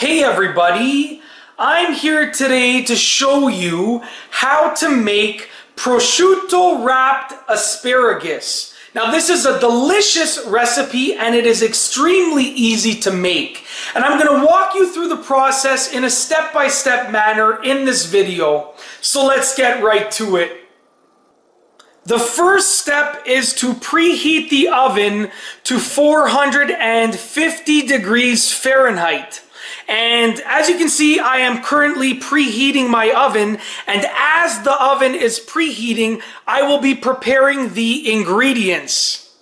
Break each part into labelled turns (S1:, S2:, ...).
S1: Hey everybody, I'm here today to show you how to make prosciutto wrapped asparagus. Now this is a delicious recipe and it is extremely easy to make. And I'm going to walk you through the process in a step-by-step manner in this video. So let's get right to it. The first step is to preheat the oven to 450 degrees Fahrenheit. And as you can see, I am currently preheating my oven, and as the oven is preheating, I will be preparing the ingredients.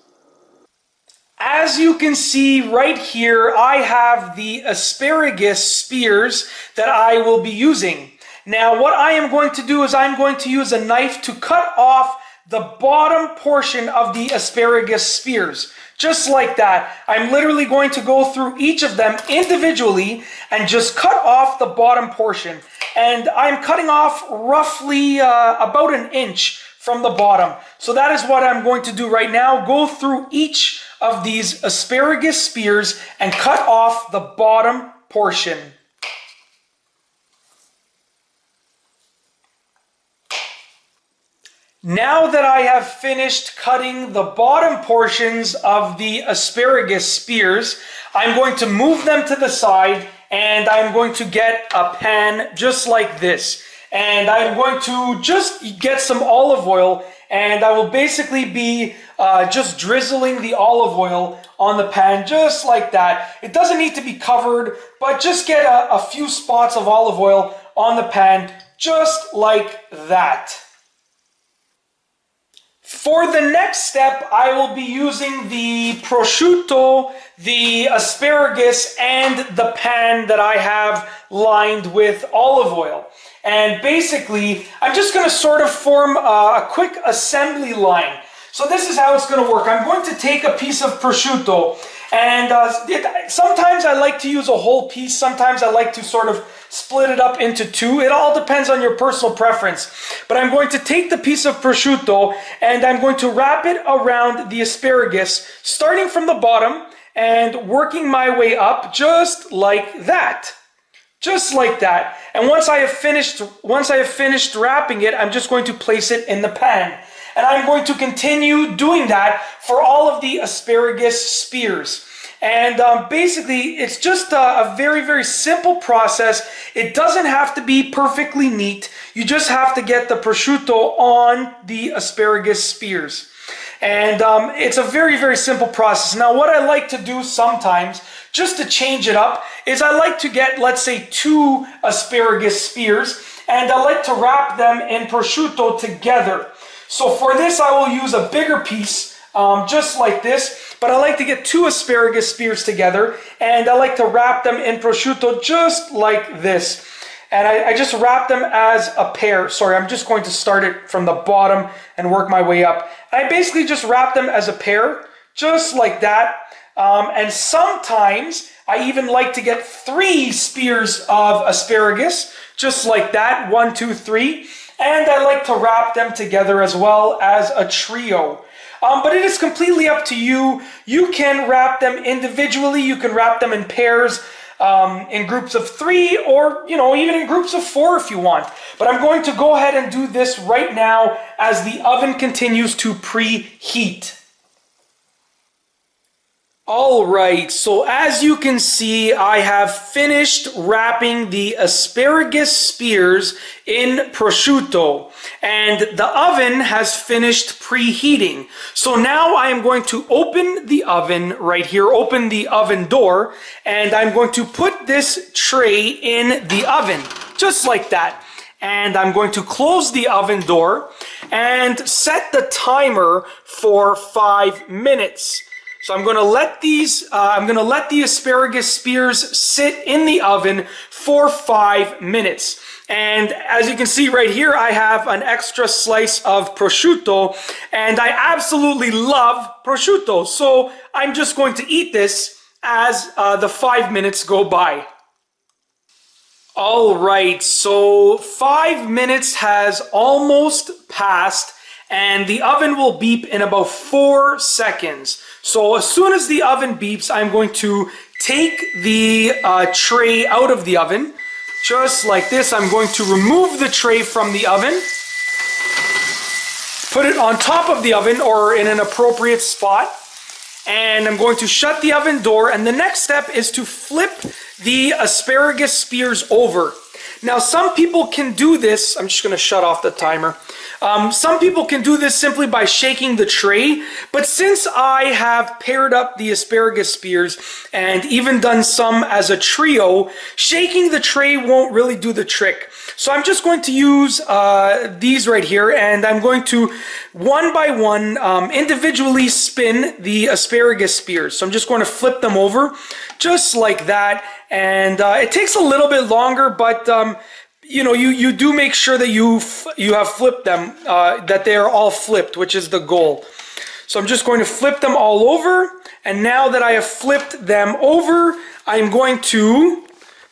S1: As you can see right here, I have the asparagus spears that I will be using. Now what I am going to do is I'm going to use a knife to cut off the bottom portion of the asparagus spears. Just like that. I'm literally going to go through each of them individually and just cut off the bottom portion. And I'm cutting off roughly about an inch from the bottom. So that is what I'm going to do right now. Go through each of these asparagus spears and cut off the bottom portion. Now that I have finished cutting the bottom portions of the asparagus spears, I'm going to move them to the side and I'm going to get a pan just like this. And I'm going to just get some olive oil, and I will basically be just drizzling the olive oil on the pan just like that. It doesn't need to be covered, but just get a few spots of olive oil on the pan just like that. For the next step, I will be using the prosciutto, the asparagus, and the pan that I have lined with olive oil. And basically, I'm just going to sort of form a quick assembly line. So this is how it's going to work. I'm going to take a piece of prosciutto, and sometimes I like to use a whole piece. Sometimes I like to sort of split it up into two. It all depends on your personal preference. But I'm going to take the piece of prosciutto and I'm going to wrap it around the asparagus, starting from the bottom and working my way up just like that. Just like that. And once I have finished wrapping it, I'm just going to place it in the pan. And I'm going to continue doing that for all of the asparagus spears. And basically, it's just a very, very simple process. It doesn't have to be perfectly neat. You just have to get the prosciutto on the asparagus spears. And it's a very, very simple process. Now, what I like to do sometimes, just to change it up, is I like to get, let's say, 2 asparagus spears, and I like to wrap them in prosciutto together. So for this, I will use a bigger piece, just like this. But I like to get 2 asparagus spears together, and I like to wrap them in prosciutto just like this. And I just wrap them as a pair. Sorry, I'm just going to start it from the bottom and work my way up. And I basically just wrap them as a pair, just like that. And sometimes I even like to get 3 spears of asparagus, just like that, 1, 2, 3. And I like to wrap them together as well as a trio. But it is completely up to you. You can wrap them individually. You can wrap them in pairs, in groups of 3, or even in groups of 4 if you want. But I'm going to go ahead and do this right now as the oven continues to preheat. Alright, so as you can see, I have finished wrapping the asparagus spears in prosciutto, and the oven has finished preheating. So now I am going to open the oven right here, open the oven door, and I'm going to put this tray in the oven, just like that. And I'm going to close the oven door and set the timer for 5 minutes. So I'm going to let the asparagus spears sit in the oven for 5 minutes. And as you can see right here, I have an extra slice of prosciutto, and I absolutely love prosciutto. So I'm just going to eat this as the 5 minutes go by. All right, so 5 minutes has almost passed, and the oven will beep in about 4 seconds. So as soon as the oven beeps, I'm going to take the tray out of the oven, just like this. I'm going to remove the tray from the oven, put it on top of the oven or in an appropriate spot, and I'm going to shut the oven door. And the next step is to flip the asparagus spears over. Now, some people can do this. I'm just going to shut off the timer. Some people can do this simply by shaking the tray, but since I have paired up the asparagus spears and even done some as a trio, shaking the tray won't really do the trick. So I'm just going to use these right here, and I'm going to one by one individually spin the asparagus spears. So I'm just going to flip them over just like that, and it takes a little bit longer, but you know, you do make sure that you have flipped them, that they are all flipped, which is the goal. So I'm just going to flip them all over, and now that I have flipped them over, I'm going to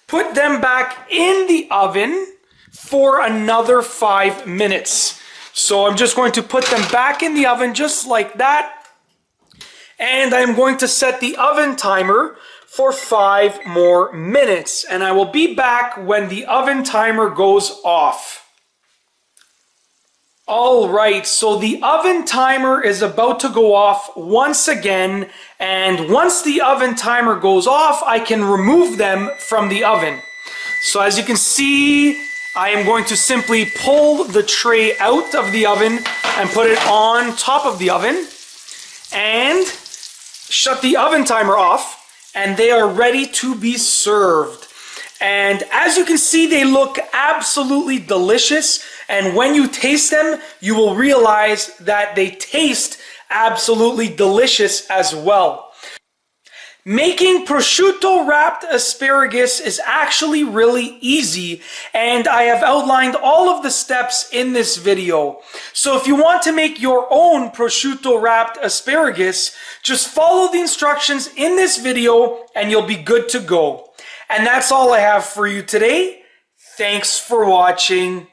S1: put them back in the oven for another 5 minutes. So I'm just going to put them back in the oven just like that, and I'm going to set the oven timer for 5 more minutes, and I will be back when the oven timer goes off. Alright, so the oven timer is about to go off once again, and once the oven timer goes off, I can remove them from the oven. So as you can see, I am going to simply pull the tray out of the oven and put it on top of the oven and shut the oven timer off. And they are ready to be served. And as you can see, they look absolutely delicious. And when you taste them, you will realize that they taste absolutely delicious as well. Making prosciutto wrapped asparagus is actually really easy, and I have outlined all of the steps in this video. So if you want to make your own prosciutto wrapped asparagus, just follow the instructions in this video and you'll be good to go. And that's all I have for you today. Thanks for watching.